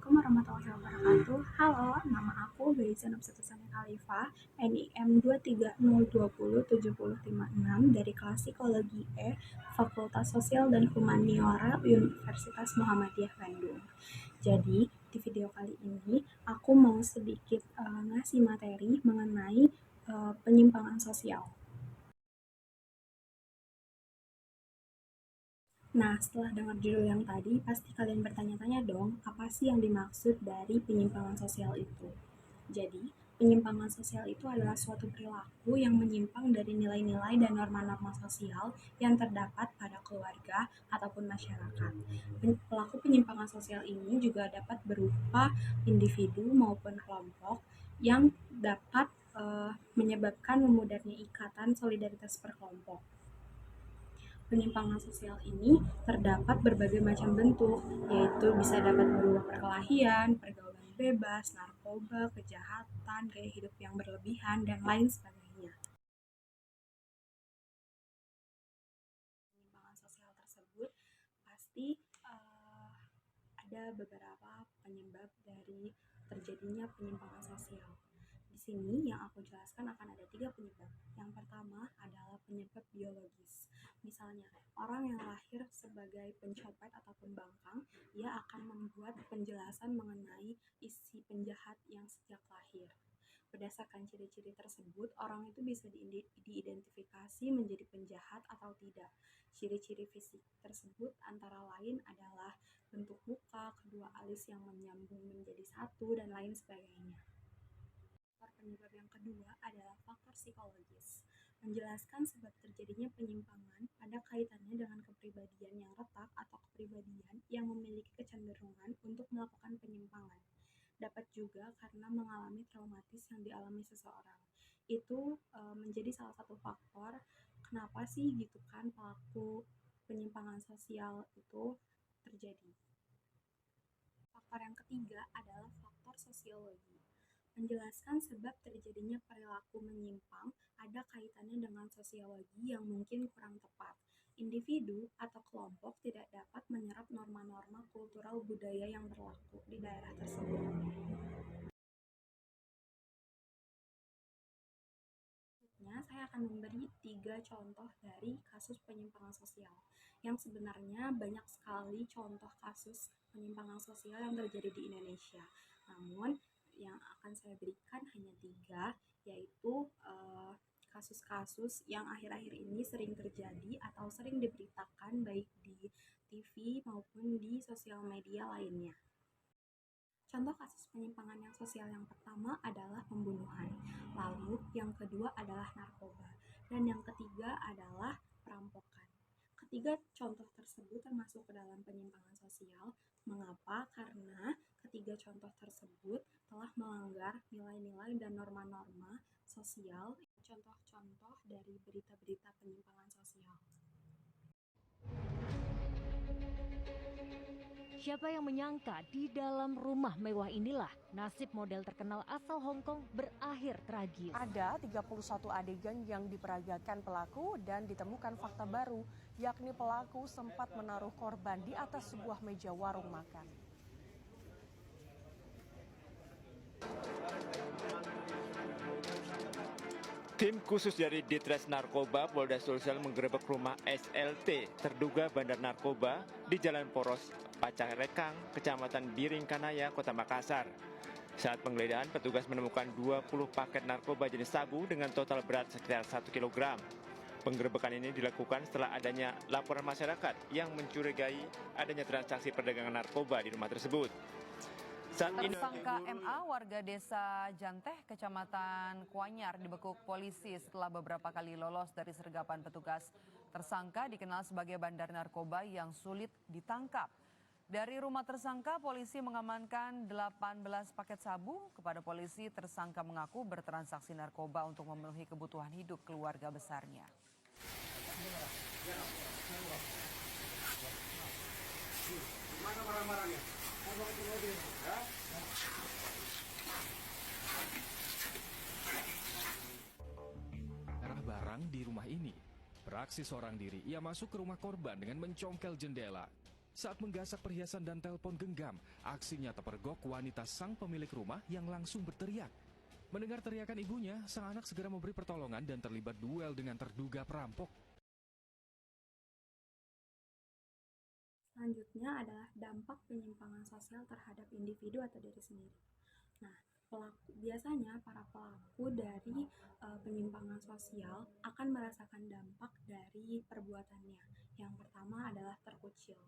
Assalamualaikum warahmatullahi wabarakatuh. Halo, nama aku Gaiza Nafsatusana Khalifah, NIM 230207056 dari kelas Psikologi E, Fakultas Sosial dan Humaniora Universitas Muhammadiyah Bandung. Jadi, di video kali ini aku mau sedikit ngasih materi mengenai penyimpangan sosial. Nah, setelah dengar judul yang tadi, pasti kalian bertanya-tanya dong, apa sih yang dimaksud dari penyimpangan sosial itu? Jadi, penyimpangan sosial itu adalah suatu perilaku yang menyimpang dari nilai-nilai dan norma-norma sosial yang terdapat pada keluarga ataupun masyarakat. Pelaku penyimpangan sosial ini juga dapat berupa individu maupun kelompok yang dapat menyebabkan memudarnya ikatan solidaritas perkelompok. Penyimpangan sosial ini terdapat berbagai macam bentuk, yaitu bisa dapat berupa perkelahian, pergaulan bebas, narkoba, kejahatan, gaya hidup yang berlebihan, dan lain sebagainya. Penyimpangan sosial tersebut pasti ada beberapa penyebab dari terjadinya penyimpangan sosial. Di sini yang aku jelaskan akan ada 3 penyebab. Yang pertama adalah penyebab biologis. Misalnya, orang yang lahir sebagai pencopet ataupun bangkang, ia akan membuat penjelasan mengenai isi penjahat yang sejak lahir. Berdasarkan ciri-ciri tersebut, orang itu bisa diidentifikasi menjadi penjahat atau tidak. Ciri-ciri fisik tersebut antara lain adalah bentuk muka, kedua alis yang menyambung menjadi satu, dan lain sebagainya. Penyebab yang kedua adalah faktor psikologis. Menjelaskan sebab terjadinya penyimpangan ada kaitannya dengan kepribadian yang retak atau kepribadian yang memiliki kecenderungan untuk melakukan penyimpangan. Dapat juga karena mengalami traumatis yang dialami seseorang. Itu menjadi salah satu faktor kenapa sih gitu kan pelaku penyimpangan sosial itu terjadi. Faktor yang ketiga adalah faktor sosiologi. Menjelaskan sebab terjadinya perilaku menyimpang ada kaitannya dengan sosiologi yang mungkin kurang tepat. Individu atau kelompok tidak dapat menyerap norma-norma kultural budaya yang berlaku di daerah tersebut. Selanjutnya, saya akan memberi 3 contoh dari kasus penyimpangan sosial. Yang sebenarnya banyak sekali contoh kasus penyimpangan sosial yang terjadi di Indonesia. Namun, yang akan saya berikan hanya 3, yaitu kasus-kasus yang akhir-akhir ini sering terjadi atau sering diberitakan baik di TV maupun di sosial media lainnya. Contoh kasus penyimpangan yang sosial yang pertama adalah pembunuhan, lalu yang kedua adalah narkoba, dan yang ketiga adalah perampokan. Ketiga contoh tersebut termasuk ke dalam penyimpangan sosial. Mengapa? Karena ketiga contoh tersebut telah melanggar nilai-nilai dan norma-norma sosial, contoh-contoh dari berita-berita penyimpangan sosial. Siapa yang menyangka di dalam rumah mewah inilah nasib model terkenal asal Hong Kong berakhir tragis. Ada 31 adegan yang diperagakan pelaku dan ditemukan fakta baru, yakni pelaku sempat menaruh korban di atas sebuah meja warung makan. Tim khusus dari Ditres Narkoba Polda Sulsel menggerebek rumah SLT, terduga bandar narkoba, di Jalan Poros, Pacarekang, Kecamatan Biring Kanaya, Kota Makassar. Saat penggeledahan, petugas menemukan 20 paket narkoba jenis sabu dengan total berat sekitar 1 kg. Penggerebekan ini dilakukan setelah adanya laporan masyarakat yang mencurigai adanya transaksi perdagangan narkoba di rumah tersebut. Tersangka MA warga desa Janteh, Kecamatan Kuanyar dibekuk polisi setelah beberapa kali lolos dari sergapan petugas. Tersangka dikenal sebagai bandar narkoba yang sulit ditangkap. Dari rumah tersangka, polisi mengamankan 18 paket sabu. Kepada polisi, tersangka mengaku bertransaksi narkoba untuk memenuhi kebutuhan hidup keluarga besarnya. Mana barang-barangnya? Arah barang di rumah ini. Beraksi seorang diri, ia masuk ke rumah korban dengan mencongkel jendela. Saat menggasak perhiasan dan telepon genggam, aksinya terpergok wanita sang pemilik rumah yang langsung berteriak. Mendengar teriakan ibunya, sang anak segera memberi pertolongan dan terlibat duel dengan terduga perampok. Selanjutnya adalah dampak penyimpangan sosial terhadap individu atau diri sendiri. Nah, biasanya para pelaku dari penyimpangan sosial akan merasakan dampak dari perbuatannya. Yang pertama adalah terkucil.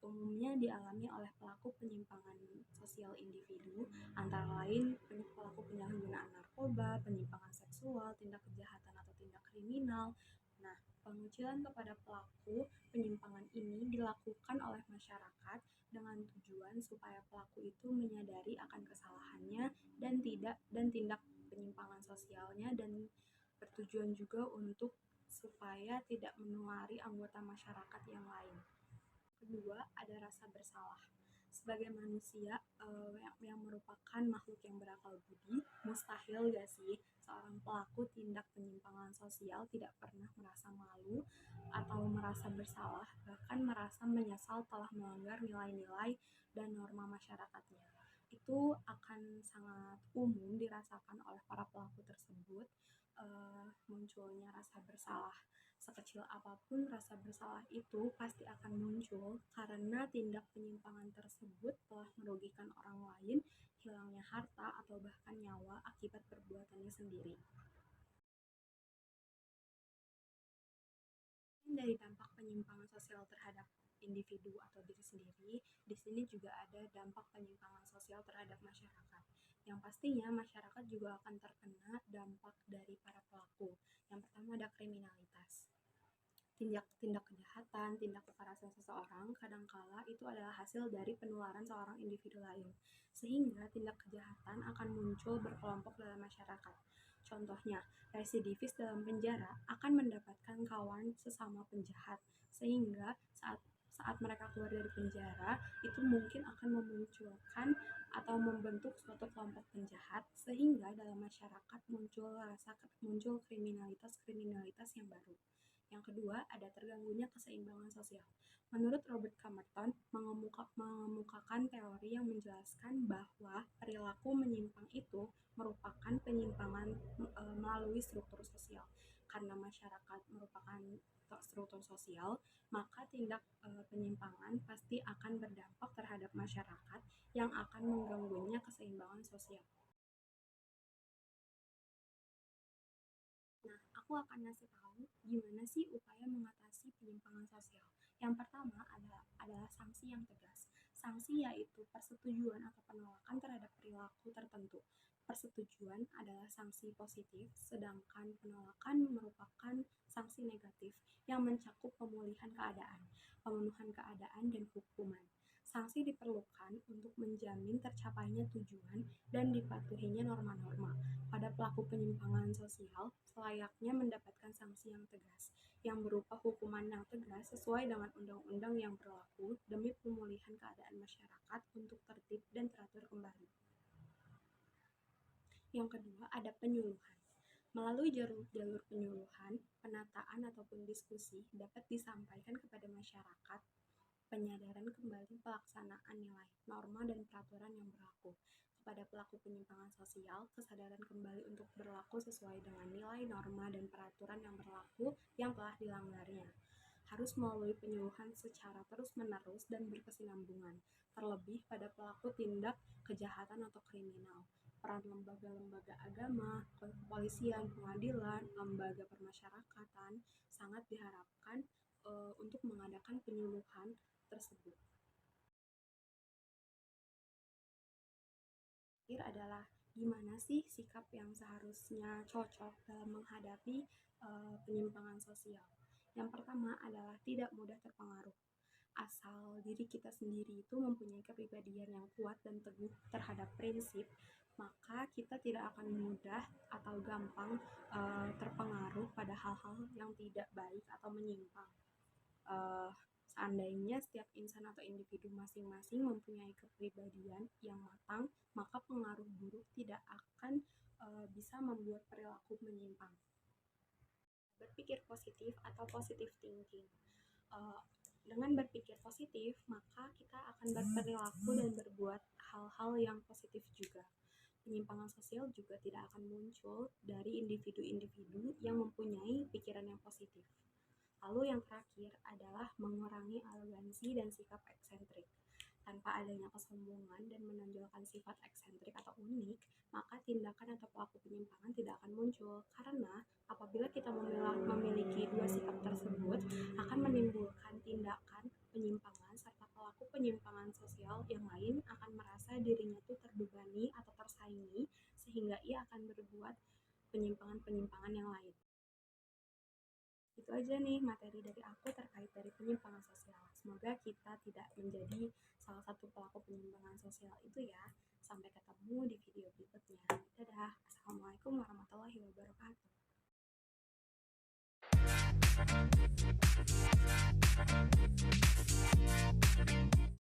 Umumnya dialami oleh pelaku penyimpangan sosial individu, antara lain pelaku penyalahgunaan narkoba, penyimpangan seksual, tindak kejahatan atau tindak kriminal. Nah, pengucilan kepada pelaku penyimpangan ini dilakukan oleh masyarakat dengan tujuan supaya pelaku itu menyadari akan kesalahannya dan tindak penyimpangan sosialnya, dan bertujuan juga untuk supaya tidak menulari anggota masyarakat yang lain. Kedua, ada rasa bersalah. Sebagai manusia yang merupakan makhluk yang berakal budi, mustahil gak sih seorang pelaku tindak penyimpangan sosial tidak pernah merasa malu atau merasa bersalah, bahkan merasa menyesal telah melanggar nilai-nilai dan norma masyarakatnya. Itu akan sangat umum dirasakan oleh para pelaku tersebut, munculnya rasa bersalah. Sekecil apapun rasa bersalah itu pasti akan muncul karena tindak penyimpangan tersebut telah merugikan orang lain, hilangnya harta atau bahkan nyawa akibat perbuatannya sendiri. Dari dampak penyimpangan sosial terhadap individu atau diri sendiri, di sini juga ada dampak penyimpangan sosial terhadap masyarakat. Yang pastinya masyarakat juga akan terkena dampak dari para pelaku. Yang pertama ada kriminalitas. Tindak kejahatan, tindak kekerasan seseorang kadangkala itu adalah hasil dari penularan seorang individu lain, sehingga tindak kejahatan akan muncul berkelompok dalam masyarakat. Contohnya, residivis dalam penjara akan mendapatkan kawan sesama penjahat, sehingga saat mereka keluar dari penjara itu mungkin akan memunculkan atau membentuk suatu kelompok penjahat, sehingga dalam masyarakat muncul kriminalitas yang baru. Yang kedua, ada terganggunya keseimbangan sosial. Menurut Robert Camerton, mengemukakan teori yang menjelaskan bahwa perilaku menyimpang itu merupakan penyimpangan melalui struktur sosial. Karena masyarakat merupakan struktur sosial, maka tindak penyimpangan pasti akan berdampak terhadap masyarakat yang akan mengganggunya keseimbangan sosial. Nah, aku akan ngasih tahu gimana sih upaya mengatasi penyimpangan sosial. Yang pertama adalah sanksi yang tegas. Sanksi yaitu persetujuan atau penolakan terhadap perilaku tertentu. Persetujuan adalah sanksi positif, sedangkan penolakan merupakan sanksi negatif yang mencakup pemulihan keadaan, pemenuhan keadaan, dan hukuman. Sanksi diperlukan untuk menjamin tercapainya tujuan dan dipatuhinya norma-norma. Pada pelaku penyimpangan sosial, selayaknya mendapatkan sanksi yang tegas, yang berupa hukuman yang tegas sesuai dengan undang-undang yang berlaku demi pemulihan keadaan masyarakat untuk tertib dan teratur kembali. Yang kedua, ada penyuluhan. Melalui jalur penyuluhan, penataan ataupun diskusi dapat disampaikan kepada masyarakat penyadaran kembali pelaksanaan nilai, norma, dan peraturan yang berlaku. Kepada pelaku penyimpangan sosial, kesadaran kembali untuk berlaku sesuai dengan nilai, norma, dan peraturan yang berlaku yang telah dilanggarnya. Harus melalui penyuluhan secara terus-menerus dan berkesinambungan, terlebih pada pelaku tindak kejahatan atau kriminal. Peran lembaga-lembaga agama, kepolisian, pengadilan, lembaga permasyarakatan sangat diharapkan untuk mengadakan penyuluhan tersebut. Terakhir adalah gimana sih sikap yang seharusnya cocok dalam menghadapi penyimpangan sosial. Yang pertama adalah tidak mudah terpengaruh. Asal diri kita sendiri itu mempunyai kepribadian yang kuat dan teguh terhadap prinsip, maka kita tidak akan mudah atau gampang terpengaruh pada hal-hal yang tidak baik atau menyimpang. Seandainya setiap insan atau individu masing-masing mempunyai kepribadian yang matang, maka pengaruh buruk tidak akan bisa membuat perilaku menyimpang. Berpikir positif atau positive thinking. Dengan berpikir positif, maka kita akan berperilaku dan berbuat hal-hal yang positif juga. Penyimpangan sosial juga tidak akan muncul dari individu-individu yang mempunyai pikiran yang positif. Lalu yang terakhir adalah mengurangi arogansi dan sikap eksentrik. Tanpa adanya kesombongan dan menonjolkan sifat eksentrik atau unik, maka tindakan atau pelaku penyimpangan tidak akan muncul. Karena apabila kita memiliki dua sikap tersebut, akan menimbulkan tindakan penyimpangan serta pelaku penyimpangan sosial yang lain akan merasa dirinya itu terbebani atau tersaingi sehingga ia akan berbuat penyimpangan-penyimpangan yang lain. Itu aja nih materi dari aku terkait dari penyimpangan sosial. Semoga kita tidak menjadi salah satu pelaku penyimpangan sosial itu ya. Sampai ketemu di video berikutnya. Dadah. Assalamualaikum warahmatullahi wabarakatuh.